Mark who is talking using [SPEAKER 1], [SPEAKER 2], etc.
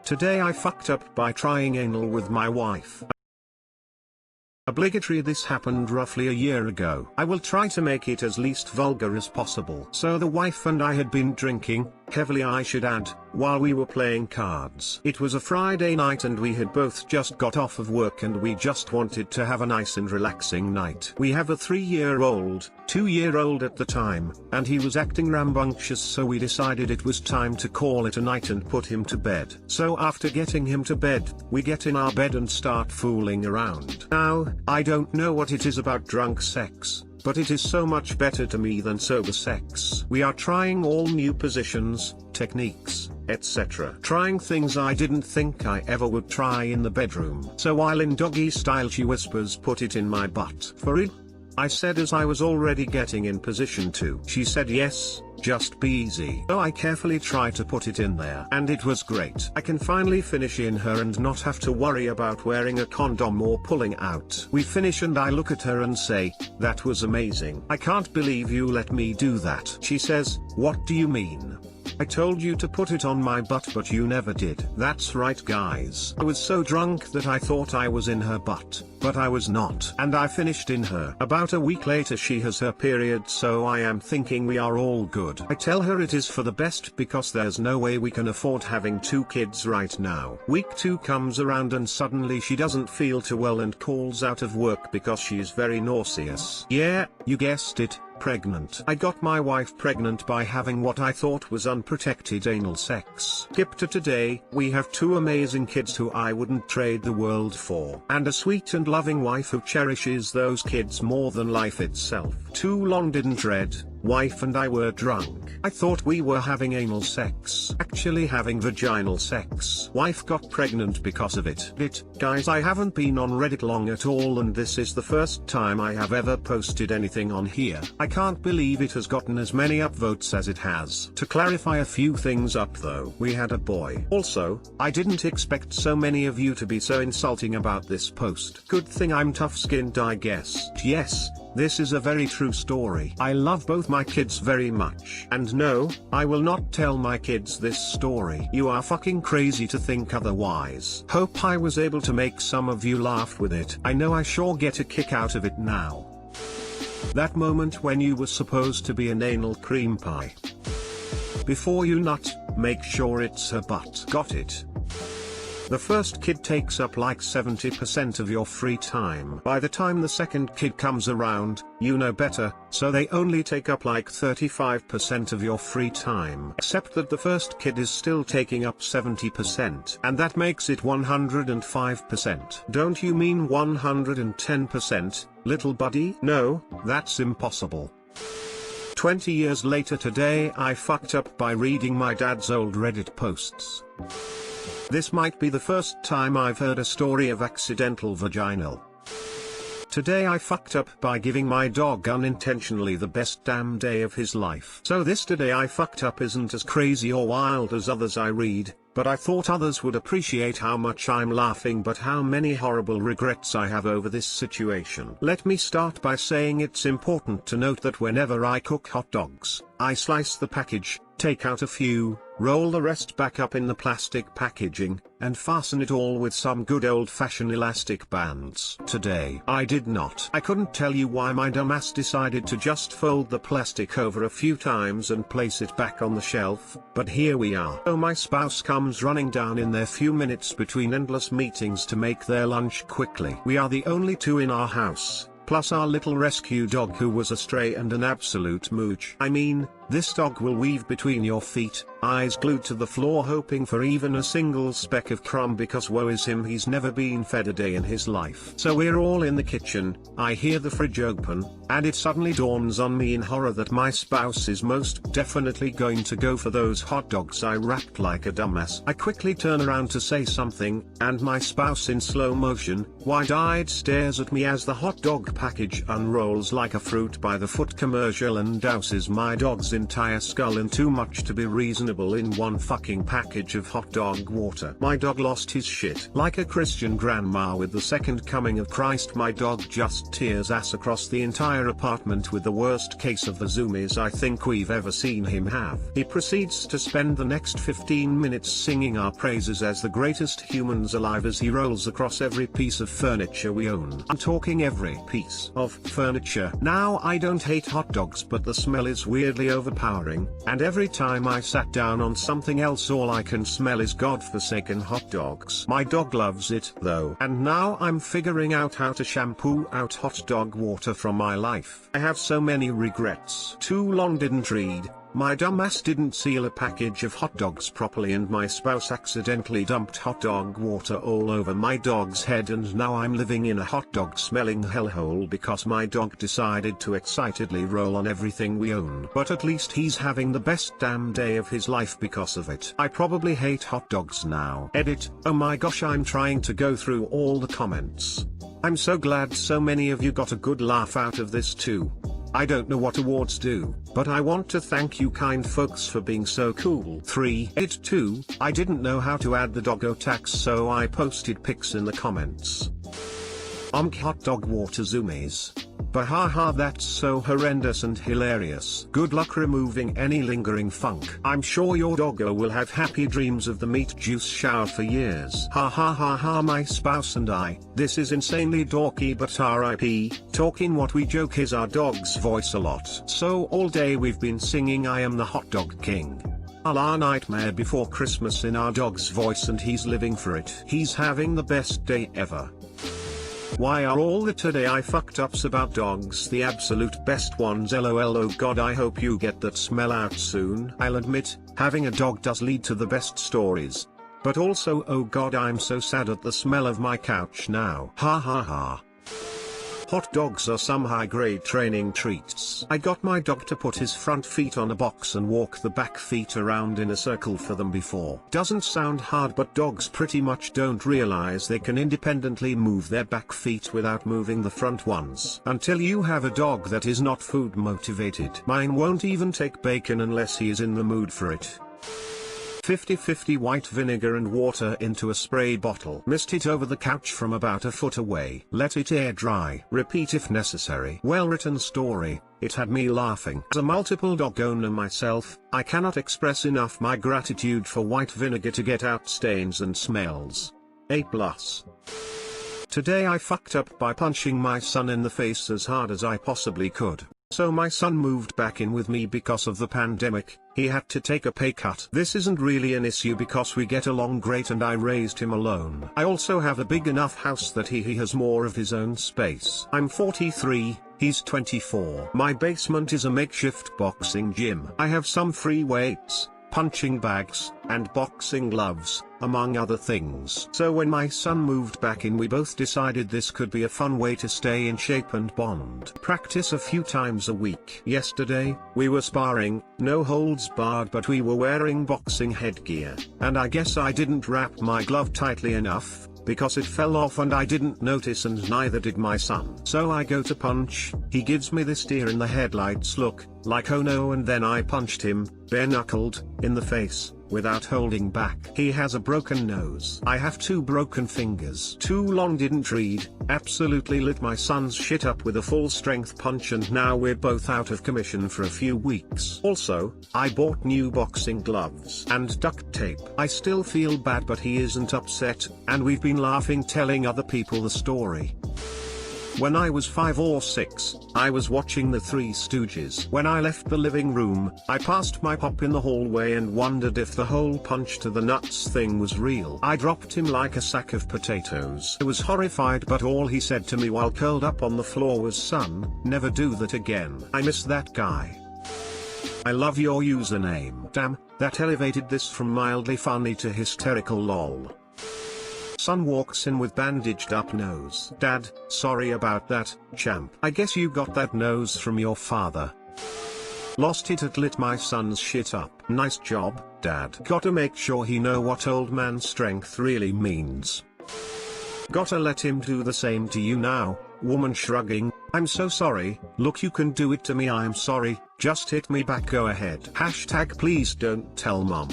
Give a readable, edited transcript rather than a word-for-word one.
[SPEAKER 1] Today I fucked up by trying anal with my wife. Obligatory. This happened roughly a year ago. I will try to make it as least vulgar as possible. So the wife and I had been drinking, heavily I should add, while we were playing cards. It was a Friday night and we had both just got off of work and we just wanted to have a nice and relaxing night. We have a 3-year-old, 2-year-old at the time, and he was acting rambunctious, so we decided it was time to call it a night and put him to bed. So after getting him to bed, we get in our bed and start fooling around. Now, I don't know what it is about drunk sex, but it is so much better to me than sober sex. We are trying all new positions, techniques, etc. Trying things I didn't think I ever would try in the bedroom. So while in doggy style she whispers, "Put it in my butt." "For it?" I said as I was already getting in position to. She said yes, just be easy. So I carefully try to put it in there. And it was great. I can finally finish in her and not have to worry about wearing a condom or pulling out. We finish and I look at her and say, "That was amazing. I can't believe you let me do that." She says, "What do you mean? I told you to put it on my butt but you never did." That's right guys. I was so drunk that I thought I was in her butt, but I was not. And I finished in her. About a week later she has her period, so I am thinking we are all good. I tell her it is for the best because there's no way we can afford having 2 kids right now. Week 2 comes around and suddenly she doesn't feel too well and calls out of work because she is very nauseous. Yeah, you guessed it. Pregnant. I got my wife pregnant by having what I thought was unprotected anal sex. Skip to today, we have 2 amazing kids who I wouldn't trade the world for. And a sweet and loving wife who cherishes those kids more than life itself. Too long didn't dread. Wife and I were drunk. I thought we were having anal sex. Actually having vaginal sex. Wife got pregnant because of it. Guys, I haven't been on Reddit long at all and this is the first time I have ever posted anything on here. I can't believe it has gotten as many upvotes as it has. To clarify a few things up though, we had a boy. Also, I didn't expect so many of you to be so insulting about this post. Good thing I'm tough-skinned, I guess. Yes, this is a very true story. I love both my kids very much. And no, I will not tell my kids this story. You are fucking crazy to think otherwise. Hope I was able to make some of you laugh with it. I know I sure get a kick out of it now. That moment when you were supposed to be an anal cream pie. Before you nut, make sure it's her butt. Got it? The first kid takes up like 70% of your free time. By the time the second kid comes around, you know better, so they only take up like 35% of your free time. Except that the first kid is still taking up 70%. And that makes it 105%. Don't you mean 110%, little buddy? No, that's impossible. 20 years later today I fucked up by reading my dad's old Reddit posts. This might be the first time I've heard a story of accidental vaginal. Today I fucked up by giving my dog unintentionally the best damn day of his life. So this today I fucked up isn't as crazy or wild as others I read, but I thought others would appreciate how much I'm laughing but how many horrible regrets I have over this situation. Let me start by saying it's important to note that whenever I cook hot dogs, I slice the package, take out a few, roll the rest back up in the plastic packaging, and fasten it all with some good old-fashioned elastic bands. Today I did not. I couldn't tell you why my dumbass decided to just fold the plastic over a few times and place it back on the shelf, but here we are. So my spouse comes running down in their few minutes between endless meetings to make their lunch quickly. We are the only 2 in our house, plus our little rescue dog who was a stray and an absolute mooch. I mean, this dog will weave between your feet, eyes glued to the floor hoping for even a single speck of crumb because woe is him, he's never been fed a day in his life. So we're all in the kitchen, I hear the fridge open, and it suddenly dawns on me in horror that my spouse is most definitely going to go for those hot dogs I wrapped like a dumbass. I quickly turn around to say something, and my spouse in slow motion, wide-eyed stares at me as the hot dog package unrolls like a fruit by the foot commercial and douses my dog's entire skull in too much to be reasonable in one fucking package of hot dog water. My dog lost his shit. Like a Christian grandma with the second coming of Christ, my dog just tears ass across the entire apartment with the worst case of the zoomies I think we've ever seen him have. He proceeds to spend the next 15 minutes singing our praises as the greatest humans alive as he rolls across every piece of furniture we own. I'm talking every piece of furniture. Now I don't hate hot dogs, but the smell is weirdly overpowering, and every time I sat down on something else all I can smell is godforsaken hot dogs. My dog loves it though, and now I'm figuring out how to shampoo out hot dog water from my life. I have so many regrets. Too long didn't read. My dumbass didn't seal a package of hot dogs properly, and my spouse accidentally dumped hot dog water all over my dog's head, and now I'm living in a hot dog smelling hellhole because my dog decided to excitedly roll on everything we own. But at least he's having the best damn day of his life because of it. I probably hate hot dogs now. Edit. Oh my gosh, I'm trying to go through all the comments. I'm so glad so many of you got a good laugh out of this too. I don't know what awards do, but I want to thank you kind folks for being so cool. 382, I didn't know how to add the doggo tax, so I posted pics in the comments. Hot dog water zoomies. Bahaha, that's so horrendous and hilarious. Good luck removing any lingering funk. I'm sure your doggo will have happy dreams of the meat juice shower for years. Ha ha ha ha, my spouse and I. This is insanely dorky, but RIP. Talking what we joke is our dog's voice a lot. So all day we've been singing I am the hot dog king. Our nightmare before Christmas in our dog's voice, and he's living for it. He's having the best day ever. Why are all the today I fucked ups about dogs the absolute best ones? LOL. Oh god, I hope you get that smell out soon. I'll admit, having a dog does lead to the best stories. But also, oh god, I'm so sad at the smell of my couch now. Ha ha ha. Hot dogs are some high-grade training treats. I got my dog to put his front feet on a box and walk the back feet around in a circle for them before. Doesn't sound hard, but dogs pretty much don't realize they can independently move their back feet without moving the front ones. Until you have a dog that is not food motivated. Mine won't even take bacon unless he is in the mood for it. 50-50 white vinegar and water into a spray bottle. Mist it over the couch from about a foot away. Let it air dry. Repeat if necessary. Well written story. It had me laughing. As a multiple dog owner myself, I cannot express enough my gratitude for white vinegar to get out stains and smells. A+. Today I fucked up by punching my son in the face as hard as I possibly could. So my son moved back in with me because of the pandemic. He had to take a pay cut. This isn't really an issue because we get along great and I raised him alone. I also have a big enough house that he has more of his own space. I'm 43, he's 24. My basement is a makeshift boxing gym. I have some free weights, punching bags, and boxing gloves, among other things. So when my son moved back in, we both decided this could be a fun way to stay in shape and bond. Practice a few times a week. Yesterday, we were sparring, no holds barred, but we were wearing boxing headgear, and I guess I didn't wrap my glove tightly enough, because it fell off and I didn't notice, and neither did my son. So I go to punch, he gives me this deer in the headlights look, like oh no, and then I punched him, bare knuckled, in the face, without holding back. He has a broken nose. I have 2 broken fingers. Too long didn't read, absolutely lit my son's shit up with a full strength punch, and now we're both out of commission for a few weeks. Also, I bought new boxing gloves and duct tape. I still feel bad, but he isn't upset, and we've been laughing telling other people the story. When I was 5 or 6, I was watching the Three Stooges. When I left the living room, I passed my pop in the hallway and wondered if the whole punch to the nuts thing was real. I dropped him like a sack of potatoes. I was horrified, but all he said to me while curled up on the floor was, "Son, never do that again." I miss that guy. I love your username. Damn, that elevated this from mildly funny to hysterical lol. Son walks in with bandaged up nose. Dad, sorry about that, champ. I guess you got that nose from your father. Lost it at lit my son's shit up. Nice job, Dad. Gotta make sure he know what old man strength really means. Gotta let him do the same to you now. Woman shrugging, I'm so sorry. Look, you can do it to me. I'm sorry. Just hit me back. Go ahead. Hashtag please don't tell mom.